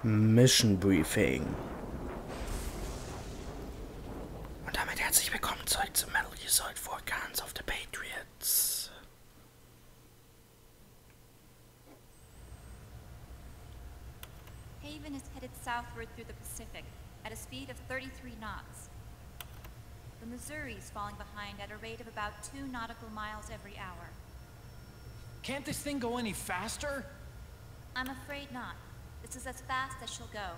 Mission Briefing. Und damit herzlich willkommen zurück zum Metal Gear Solid 4 Guns of the Patriots. Haven is headed southward through the Pacific at a speed of 33 knots. The Missouri is falling behind at a rate of about 2 nautical miles every hour. Can't this thing go any faster? I'm afraid not. This is as fast as she'll go.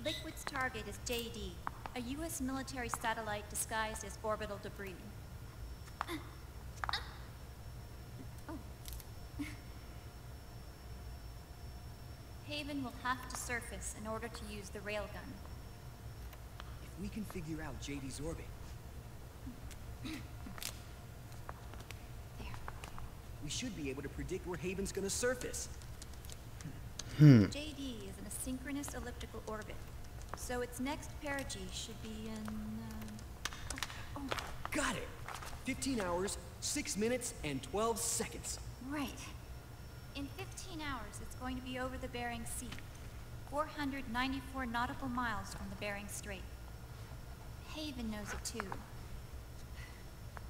Liquid's target is JD, a U.S. military satellite disguised as orbital debris. Oh. Haven will have to surface in order to use the railgun. If we can figure out JD's orbit, we should be able to predict where Haven's gonna surface. JD is in a synchronous elliptical orbit, so its next perigee should be in... Got it! 15 hours, 6 minutes, and 12 seconds. Right. In 15 hours, it's going to be over the Bering Sea, 494 nautical miles from the Bering Strait. Haven knows it too.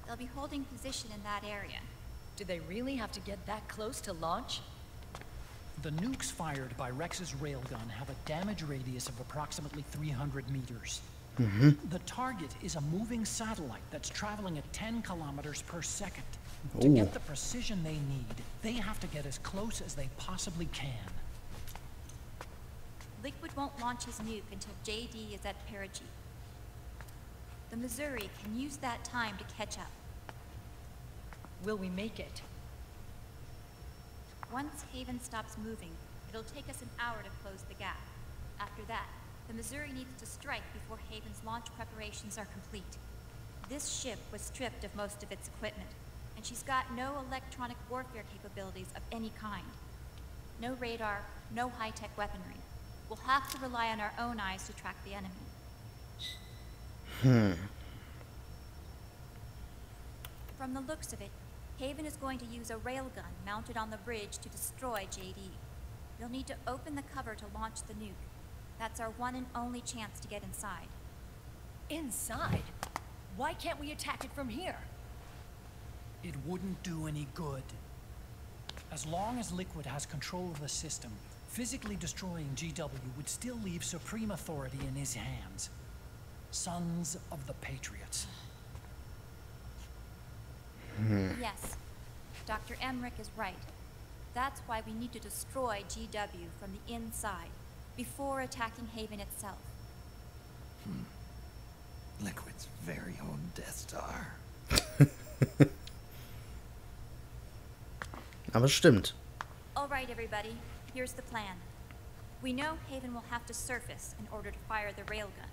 They'll be holding position in that area. Do they really have to get that close to launch? The nukes fired by Rex's railgun have a damage radius of approximately 300 meters. The target is a moving satellite that's traveling at 10 kilometers per second. To get the precision they need, they have to get as close as they possibly can. Liquid won't launch his nuke until JD is at perigee. The Missouri can use that time to catch up. Will we make it? Once Haven stops moving, it'll take us an hour to close the gap. After that, the Missouri needs to strike before Haven's launch preparations are complete. This ship was stripped of most of its equipment, and she's got no electronic warfare capabilities of any kind. No radar, no high-tech weaponry. We'll have to rely on our own eyes to track the enemy. From the looks of it, Haven is going to use a railgun mounted on the bridge to destroy JD. You'll need to open the cover to launch the nuke. That's our one and only chance to get inside. Inside? Why can't we attack it from here? It wouldn't do any good. As long as Liquid has control of the system, physically destroying GW would still leave supreme authority in his hands. Sons of the Patriots. Yes, Dr. Emmerich is right. That's why we need to destroy GW from the inside, before attacking Haven itself. Liquid's very own Death Star. Aber stimmt. All right, everybody, here's the plan. We know Haven will have to surface in order to fire the railgun.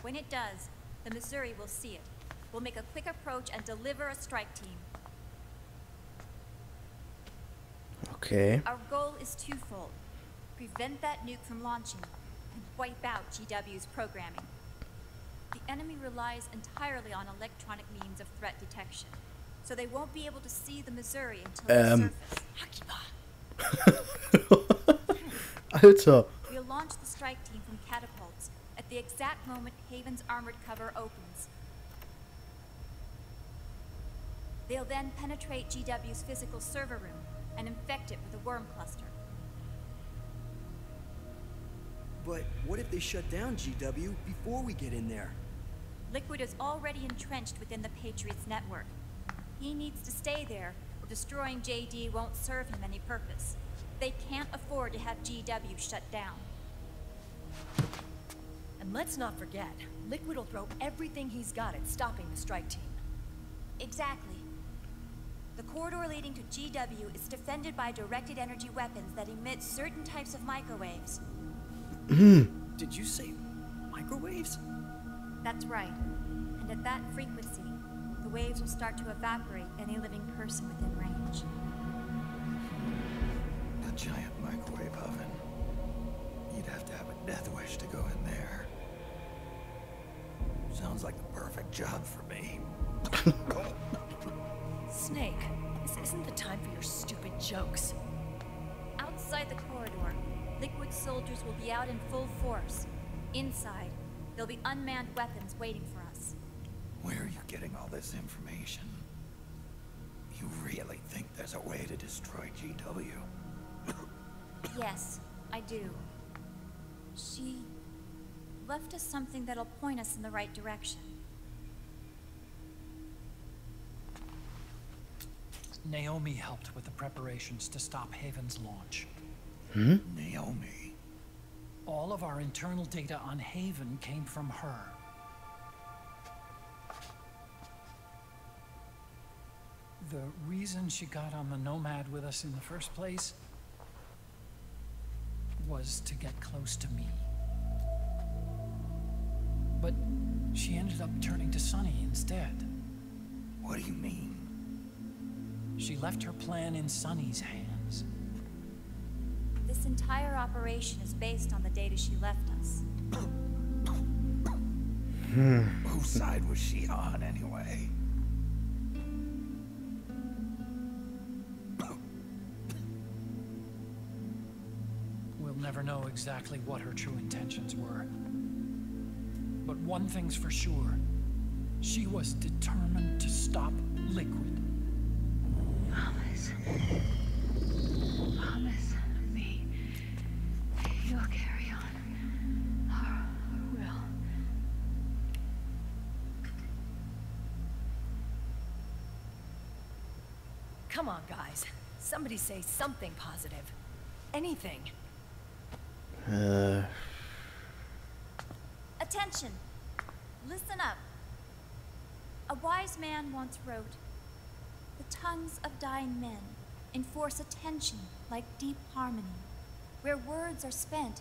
When it does, the Missouri will see it. We'll make a quick approach and deliver a strike team. Okay. Our goal is twofold. Prevent that nuke from launching and wipe out GW's programming. The enemy relies entirely on electronic means of threat detection, so they won't be able to see the Missouri until it surfaces. Alter. We'll launch the strike team from catapults at the exact moment Haven's armored cover opens. They'll then penetrate GW's physical server room and infect it with a worm cluster. But what if they shut down GW before we get in there? Liquid is already entrenched within the Patriots network. He needs to stay there, or destroying JD won't serve him any purpose. They can't afford to have GW shut down. And let's not forget, Liquid will throw everything he's got at stopping the strike team. Exactly. The corridor leading to GW is defended by directed energy weapons that emit certain types of microwaves. Did you say microwaves? That's right. And at that frequency, the waves will start to evaporate any living person within range. A giant microwave oven. You'd have to have a death wish to go in there. Sounds like the perfect job for me. Snake, this isn't the time for your stupid jokes. Outside the corridor, Liquid soldiers will be out in full force. Inside, there'll be unmanned weapons waiting for us. Where are you getting all this information? You really think there's a way to destroy GW? Yes, I do. She left us something that'll point us in the right direction. Naomi helped with the preparations to stop Haven's launch. Naomi? All of our internal data on Haven came from her. The reason she got on the Nomad with us in the first place was to get close to me. But she ended up turning to Sunny instead. What do you mean? She left her plan in Sunny's hands. This entire operation is based on the data she left us. Whose side was she on, anyway? We'll never know exactly what her true intentions were. But one thing's for sure. She was determined to stop Liquid. Promise. Promise me. You'll carry on. Or will. Come on, guys. Somebody say something positive. Anything. Attention! Listen up. A wise man once wrote, "The tongues of dying men enforce attention like deep harmony. Where words are spent,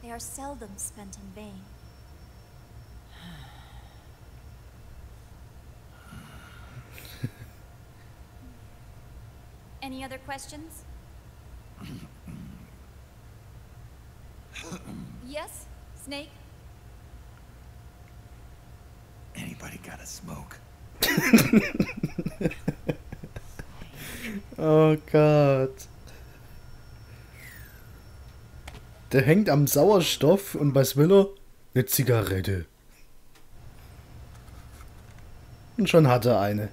they are seldom spent in vain." Any other questions? Yes, Snake? Anybody got a smoke? Oh Gott. Der hängt am Sauerstoff und was will er? Eine Zigarette. Und schon hat er eine.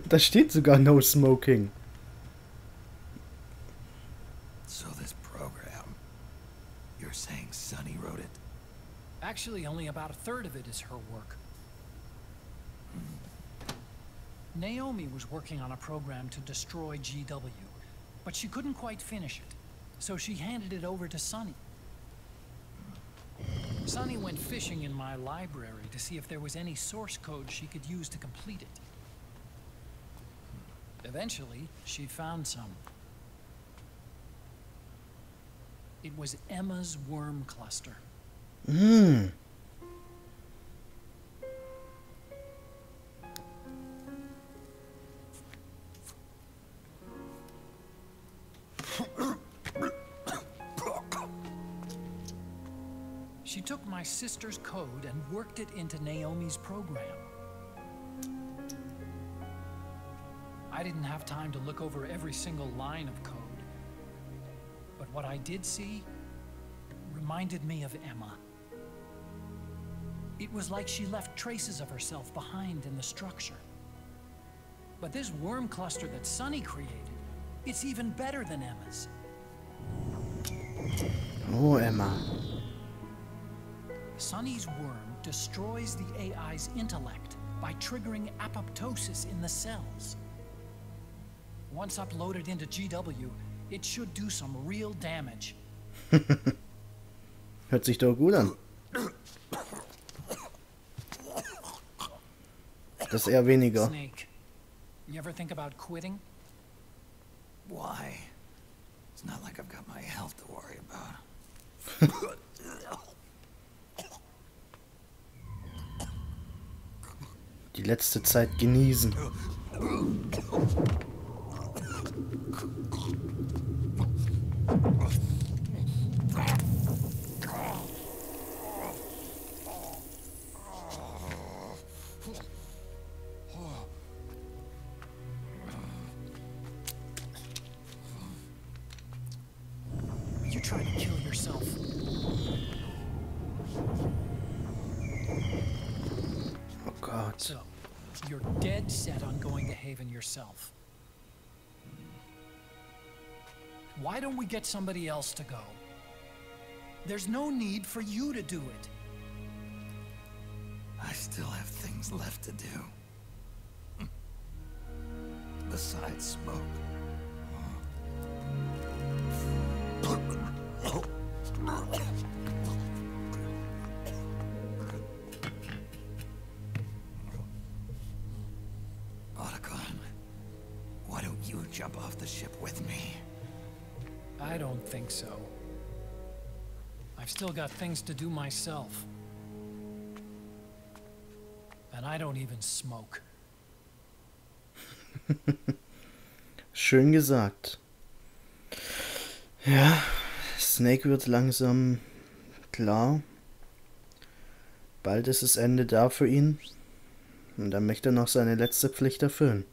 Da steht sogar No Smoking. So this program, you're saying Sunny wrote it? Actually, only about a third of it is her work. Naomi was working on a program to destroy GW, but she couldn't quite finish it, so she handed it over to Sunny. Sunny went fishing in my library to see if there was any source code she could use to complete it. Eventually, she found some. It was Emma's worm cluster. She took my sister's code and worked it into Naomi's program. I didn't have time to look over every single line of code, but what I did see reminded me of Emma. It was like she left traces of herself behind in the structure. But this worm cluster that Sunny created, it's even better than Emma's. Oh, Emma. Sunny's worm destroys the AI's intellect by triggering apoptosis in the cells. Once uploaded into GW, it should do some real damage. Hört sich doch gut an. Das eher weniger. Snake, you ever think about quitting? Why? It's not like I've got my health to worry about. Die letzte Zeit genießen. Gott. So, you're dead set on going to Haven yourself. Why don't we get somebody else to go? There's no need for you to do it. I still have things left to do. Besides smoke. Otacon, why don't you jump off the ship with me? I don't think so. I've still got things to do myself. And I don't even smoke. Schön gesagt. Ja, Snake wird langsam klar. Bald ist das Ende da für ihn. Und dann möchte er noch seine letzte Pflicht erfüllen.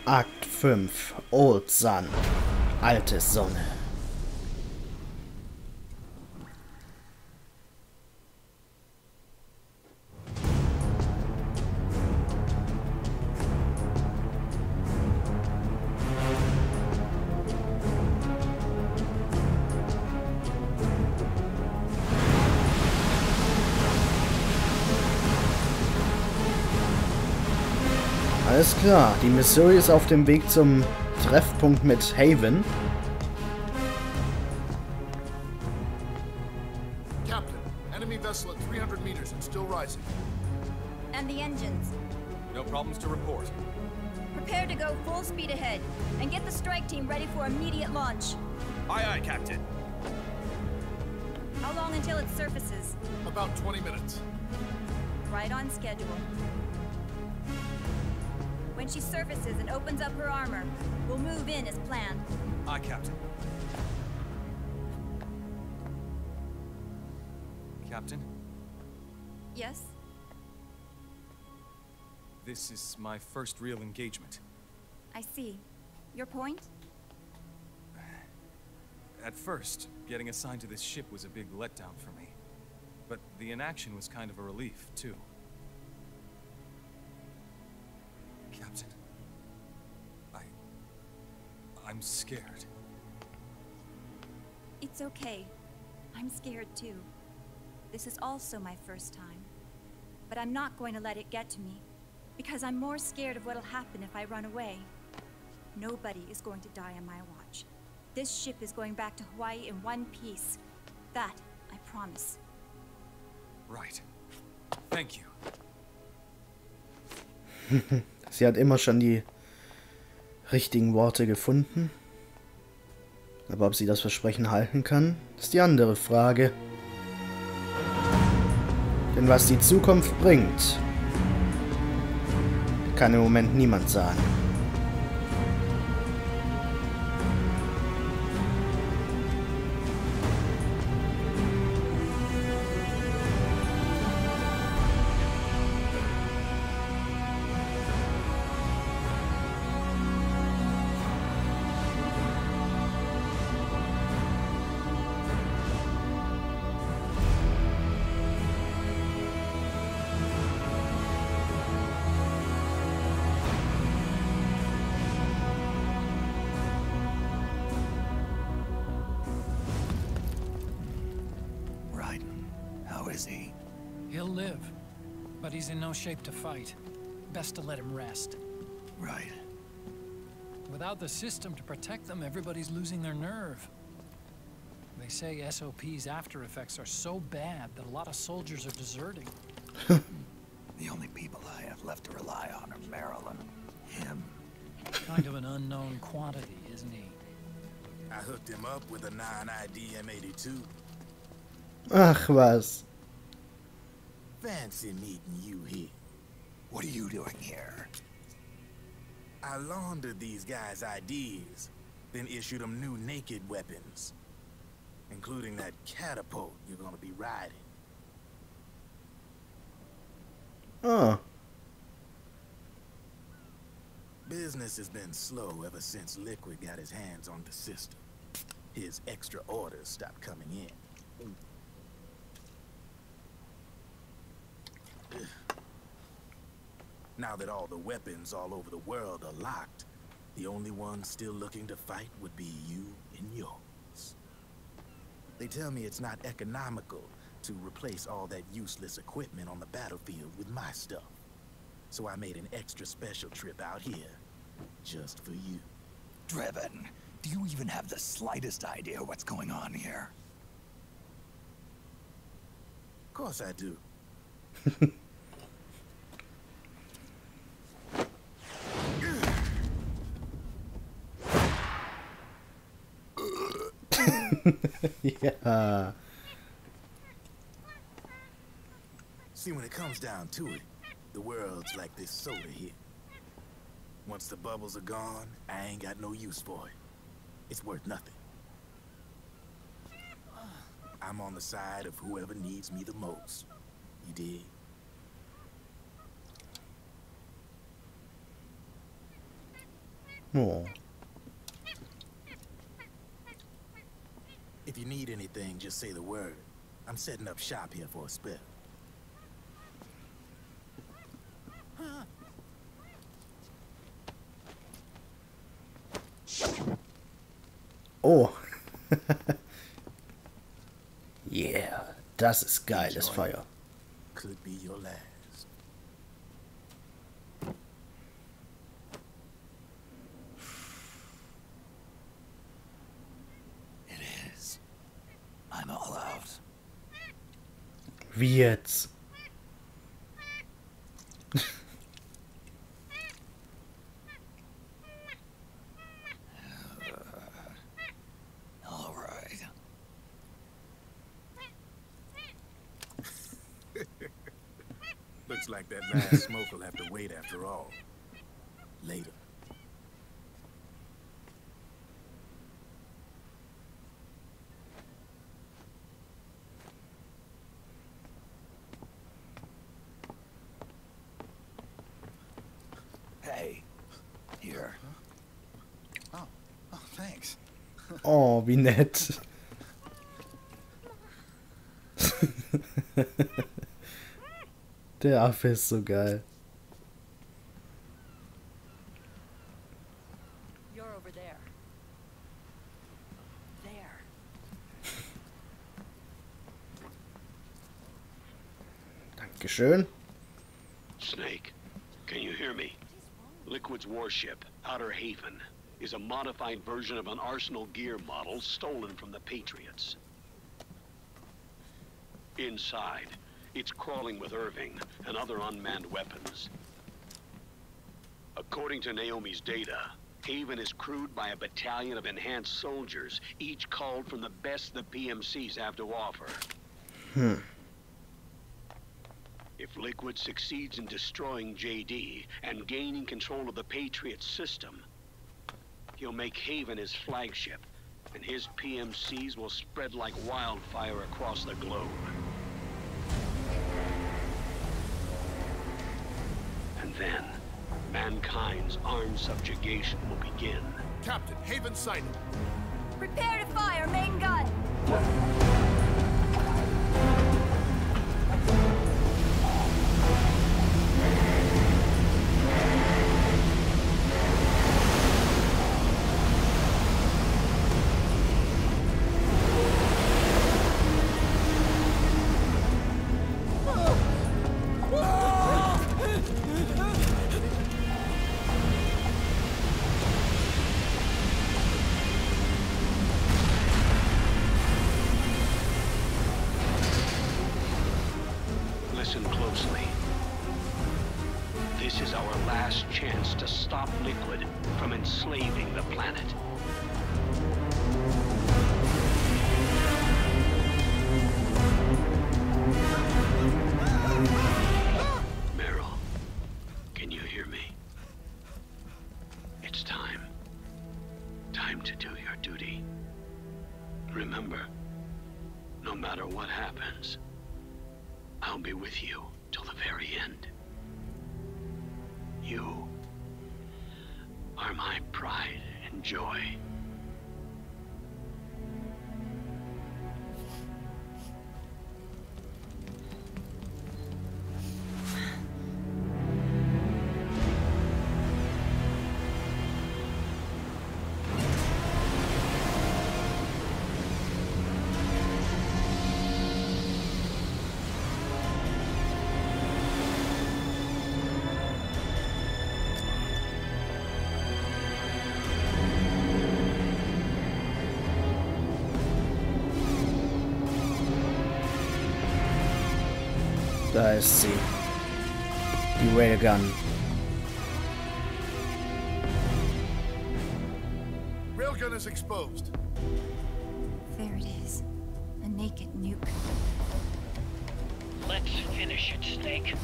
Akt 5. Old Sun. Alte Sonne. Alles klar, die Missouri ist auf dem Weg zum Treffpunkt mit Haven. Captain, enemy vessel at 300 meters and still rising. And the engines. No problems to report. Prepare to go full speed ahead and get the strike team ready for immediate launch. Aye, aye, Captain. How long until it surfaces? About 20 minutes. Right on schedule. When she surfaces and opens up her armor, we'll move in as planned. Aye, Captain. Captain, Yes? this is my first real engagement. I see. Your point? At first, getting assigned to this ship was a big letdown for me. But the inaction was kind of a relief, too. Captain, I'm scared. It's okay. I'm scared too. This is also my first time. But I'm not going to let it get to me, because I'm more scared of what'll happen if I run away. Nobody is going to die on my watch. This ship is going back to Hawaii in one piece. That, I promise. Right. Thank you. Sie hat immer schon die richtigen Worte gefunden. Aber ob sie das Versprechen halten kann, ist die andere Frage. Denn was die Zukunft bringt, kann im Moment niemand sagen. He'll live, but he's in no shape to fight. Best to let him rest. Right. Without the system to protect them, everybody's losing their nerve. They say SOP's after effects are so bad that a lot of soldiers are deserting. The only people I have left to rely on are Marilyn. Him. Kind of an unknown quantity, isn't he? I hooked him up with a 9ID M82. Ach was. Fancy meeting you here. What are you doing here? I laundered these guys' ideas, then issued them new naked weapons, including that catapult you're gonna be riding. Ah. Business has been slow ever since Liquid got his hands on the system. his extra orders stopped coming in. Now that all the weapons all over the world are locked, the only one still looking to fight would be you and yours. They tell me it's not economical to replace all that useless equipment on the battlefield with my stuff. So I made an extra special trip out here, just for you. Driven, do you even have the slightest idea what's going on here? Of course I do. Yeah. See, when it comes down to it, the world's like this soda here. Once the bubbles are gone, I ain't got no use for it. It's worth nothing. I'm on the side of whoever needs me the most. You dig? Oh. If you need anything, just say the word. I'm setting up shop here for a spell. Oh. Yeah, das ist geiles Feuer. Could be your last. It is. I'm all out. Wie jetzt? All right. Looks like that last smoke will have to wait after all. Later. Hey, here. Oh, thanks. Oh, wie nett. Der Affe ist so geil. You're over there. There. Dankeschön. Snake, can you hear me? Liquid's warship, Outer Haven, is a modified version of an Arsenal gear model stolen from the Patriots. Inside, it's crawling with Irving and other unmanned weapons. According to Naomi's data, Haven is crewed by a battalion of enhanced soldiers, each called from the best the PMCs have to offer. If Liquid succeeds in destroying JD and gaining control of the Patriots system, he'll make Haven his flagship, and his PMCs will spread like wildfire across the globe. And then, mankind's armed subjugation will begin. Captain, Haven sighted. Prepare to fire, main gun! Listen closely. This is our last chance to stop Liquid from enslaving the planet. Meryl, can you hear me? It's time. Time to do your duty. Remember, no matter what happens, I'll be with you till the very end. You are my pride and joy. Da ist sie. Die Railgun. Railgun is exposed. There it is. A naked nuke. Let's finish it, Snake.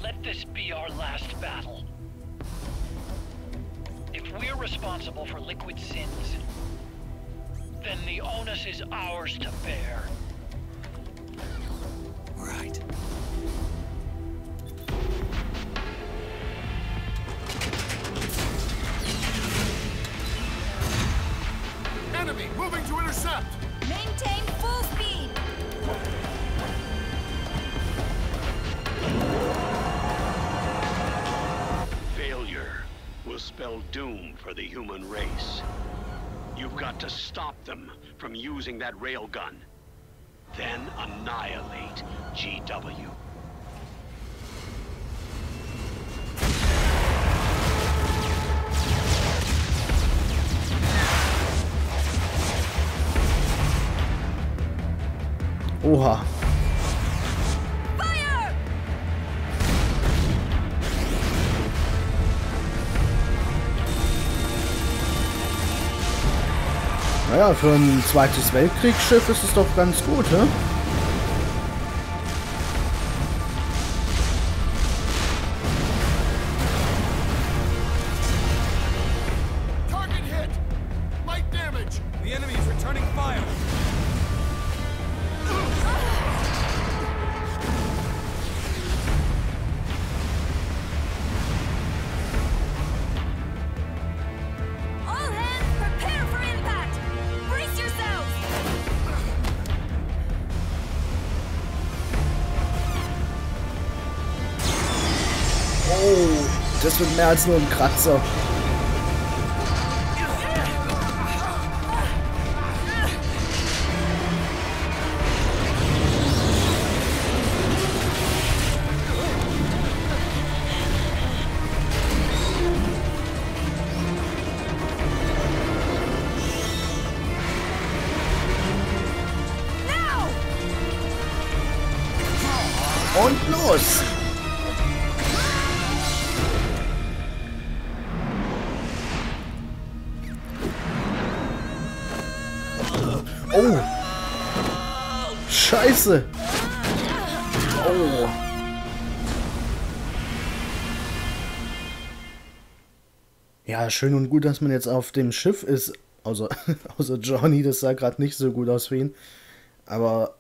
Let this be our last battle. If we're responsible for Liquid's sins, then the onus is ours to bear. Right. Enemy moving to intercept. Maintain full speed. Failure will spell doom for the human race. You've got to stop them from using that railgun. Then annihilate GW. Oha. Fire! Naja, für ein zweites Weltkriegsschiff ist es doch ganz gut, ne? Target hit. Light damage. The enemy is returning fire. All hands prepare for impact. Brace yourselves. Oh, das wird mehr als nur ein Kratzer. Und los! Oh! Scheiße! Oh! Ja, schön und gut, dass man jetzt auf dem Schiff ist. Außer Johnny, das sah gerade nicht so gut aus für ihn. Aber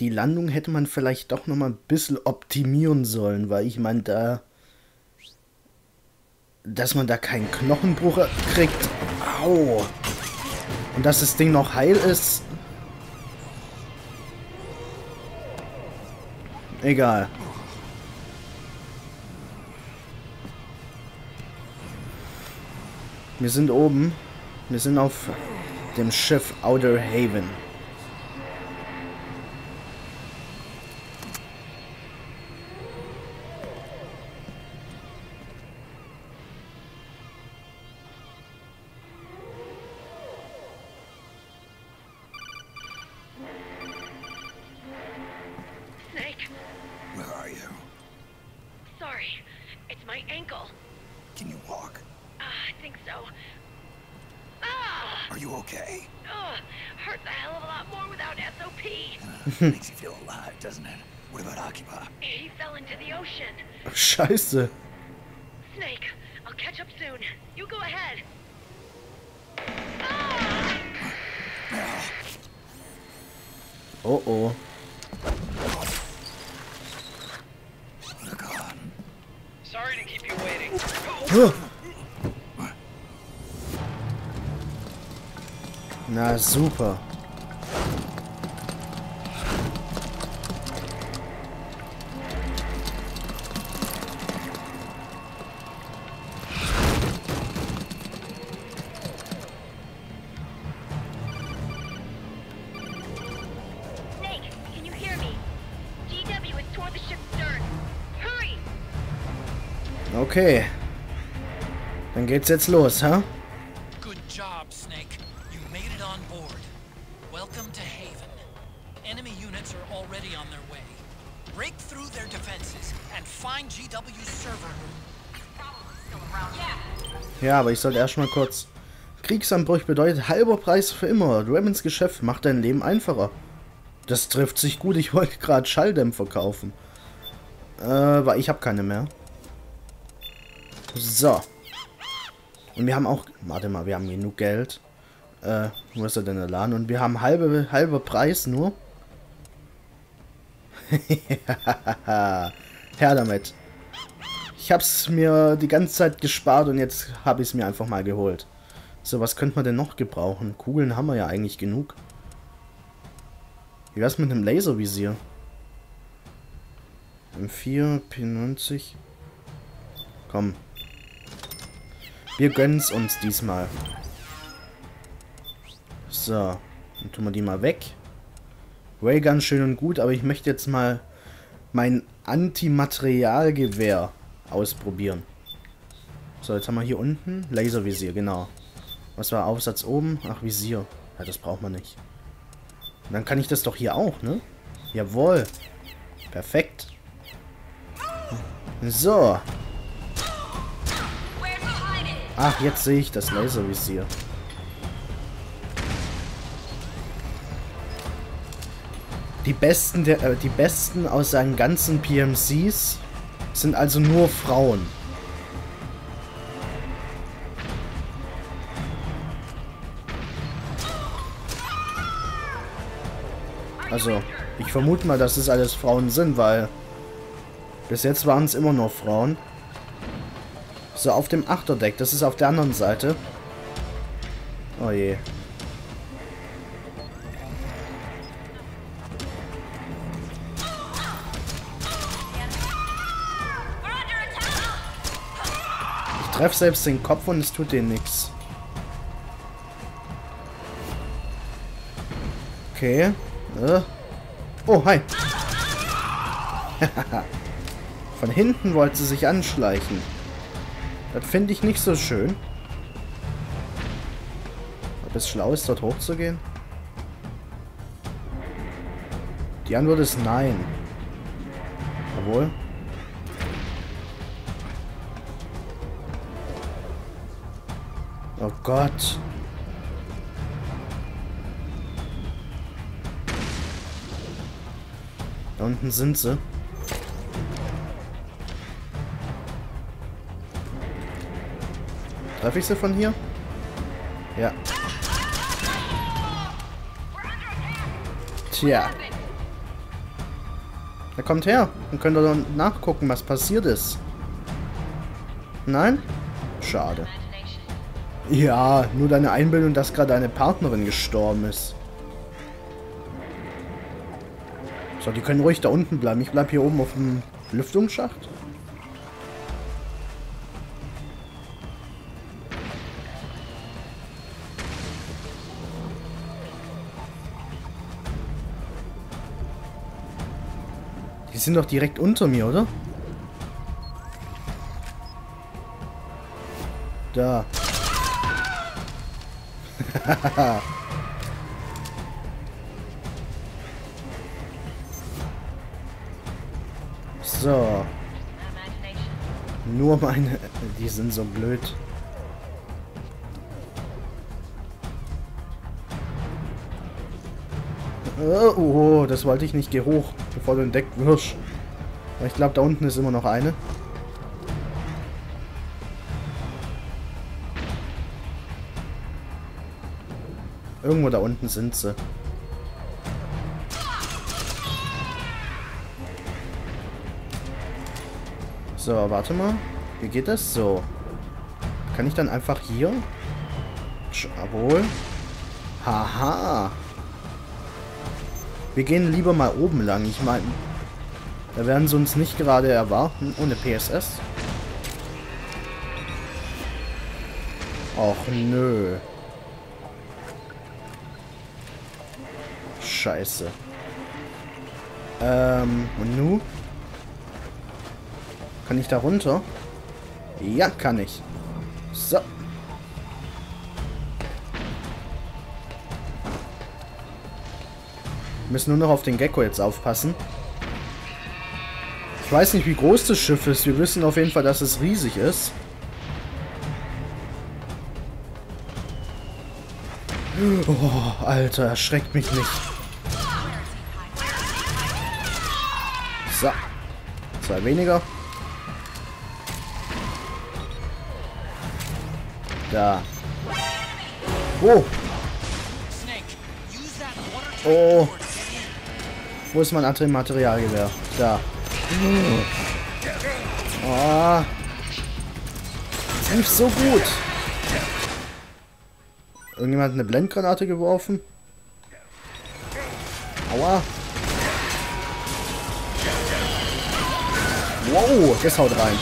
die Landung hätte man vielleicht doch noch mal ein bisschen optimieren sollen, weil ich meine, dass man da keinen Knochenbruch kriegt. Au! Und dass das Ding noch heil ist. Egal. Wir sind oben. Wir sind auf dem Schiff Outer Haven. Snake, Where are you? sorry. It's my ankle. Can you walk? I think so. Ah! Are you okay? Hurts a hell of a lot more without SOP. Makes you feel alive, doesn't it? What about Occupy? He fell into the ocean. Scheiße. Snake, I'll catch up soon. You go ahead. Ah! Oh oh. Look on. Sorry to keep you waiting. Na super. Snake, can you hear me? GW is toward the ship's stern. Hurry! Okay. Dann geht's jetzt los, ha? Good job, Snake. You made it on board. Welcome to Haven. Enemy units are already on their way. break through their defenses and find GW's server room. Ja, aber ich sollte erstmal kurz... Kriegsanbruch bedeutet halber Preis für immer. Du ins Geschäft, macht dein Leben einfacher. Das trifft sich gut. Ich wollte gerade Schalldämpfer kaufen. Weil ich habe keine mehr. So. Und wir haben auch... Warte mal, wir haben genug Geld. Wo ist er denn der Laden? Und wir haben halber Preis nur. Her damit. Ich habe es mir die ganze Zeit gespart und jetzt habe ich es mir einfach mal geholt. So, was könnte man denn noch gebrauchen? Kugeln haben wir ja eigentlich genug. Wie wär's mit einem Laservisier? M4, P90. Komm. Wir gönnen's uns diesmal. So. Dann tun wir die mal weg. Raygun schön und gut, aber ich möchte jetzt mal mein Antimaterialgewehr ausprobieren. So, jetzt haben wir hier unten Laservisier, genau. Was war Aufsatz oben? Ach, Visier. Ja, das braucht man nicht. Und dann kann ich das doch hier auch, ne? Jawohl. Perfekt. So. Ach, jetzt sehe ich das Laservisier. Die Besten aus seinen ganzen PMCs sind also nur Frauen. Also, ich vermute mal, dass es alles Frauen sind, weil bis jetzt waren es immer nur Frauen. So, auf dem Achterdeck, das ist auf der anderen Seite. Oh je. Ich treffe selbst den Kopf und es tut denen nichts. Okay. Oh, hi. Von hinten wollte sie sich anschleichen. Das finde ich nicht so schön. Ob es schlau ist, dort hochzugehen? Die Antwort ist nein. Jawohl. Oh Gott. Da unten sind sie. Treffe ich sie von hier? Ja. Tja. Er kommt her. Dann könnt ihr dann nachgucken, was passiert ist. Nein? Schade. Ja, nur deine Einbildung, dass gerade deine Partnerin gestorben ist. So, die können ruhig da unten bleiben. Ich bleib hier oben auf dem Lüftungsschacht. Die sind doch direkt unter mir, oder? Da. So. Nur meine... Die sind so blöd. Oh, das wollte ich nicht. Geh hoch, bevor du entdeckt wirst. Aber ich glaube, da unten ist immer noch eine. Irgendwo da unten sind sie. So, warte mal. Wie geht das? So. Kann ich dann einfach hier? Jawohl. Haha. Wir gehen lieber mal oben lang. Ich meine, da werden sie uns nicht gerade erwarten. Ohne PSS. Och, nö. Scheiße. Und nu? Kann ich da runter? Ja, kann ich. So. Wir müssen nur noch auf den Gecko jetzt aufpassen. Ich weiß nicht, wie groß das Schiff ist. Wir wissen auf jeden Fall, dass es riesig ist. Oh, Alter, erschreckt mich nicht. So. 2 weniger. Da. Oh. Oh. Wo ist mein Materialgewehr? Da. Oh. Das lief so gut. Irgendjemand hat eine Blendgranate geworfen? Aua. Wow, das haut rein.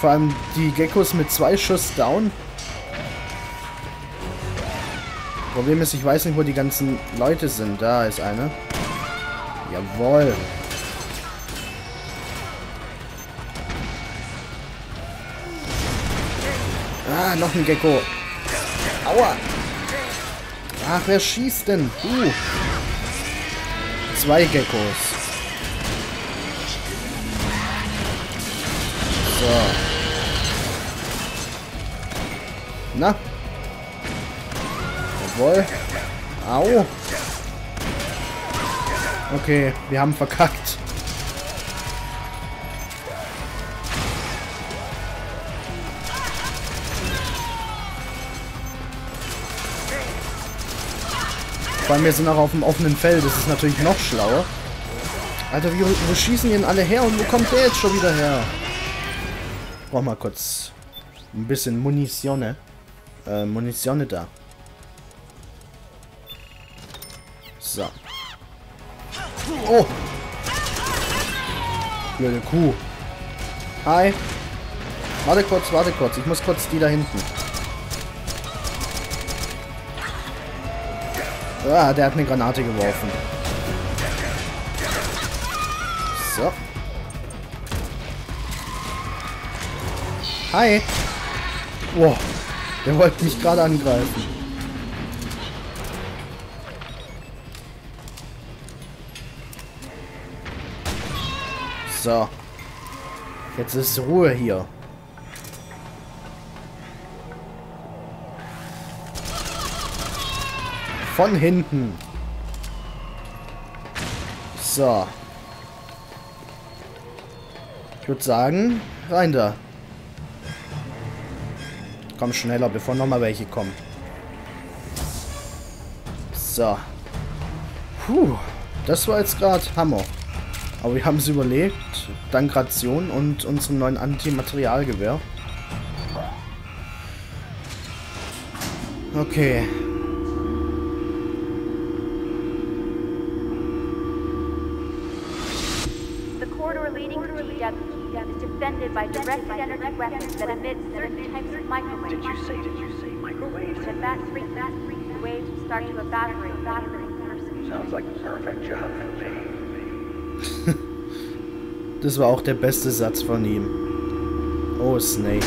Vor allem die Geckos mit 2 Schuss down. Problem ist, ich weiß nicht, wo die ganzen Leute sind. Da ist eine. Jawohl. Ah, noch ein Gecko. Aua. Ach, wer schießt denn? 2 Geckos. So. Na. Jawohl. Au. Okay, wir haben verkackt. Vor allem wir sind auch auf dem offenen Feld. Das ist natürlich noch schlauer. Alter, wo schießen die denn alle her? Und wo kommt der jetzt schon wieder her? Ich brauch mal kurz ein bisschen Munition. Munition da. So. Oh! Blöde Kuh. Hi. Warte kurz. Ich muss kurz die da hinten. Ah, der hat eine Granate geworfen. So. Hi. Wow. Der wollte mich gerade angreifen. So. Jetzt ist Ruhe hier. Von hinten. So. Ich würde sagen, rein da. Komm schneller, bevor nochmal welche kommen. So. Puh. Das war jetzt gerade Hammer. Aber wir haben es überlebt. Dank Ration und unserem neuen Antimaterialgewehr. Okay. The corridor leading to GW is defended by directed energy weapons that emit certain types of microwaves. Did you say microwaves? And if that freaks, the waves will start to evaporate faster than person. Sounds like a perfect job for me. Das war auch der beste Satz von ihm. Oh, Snake.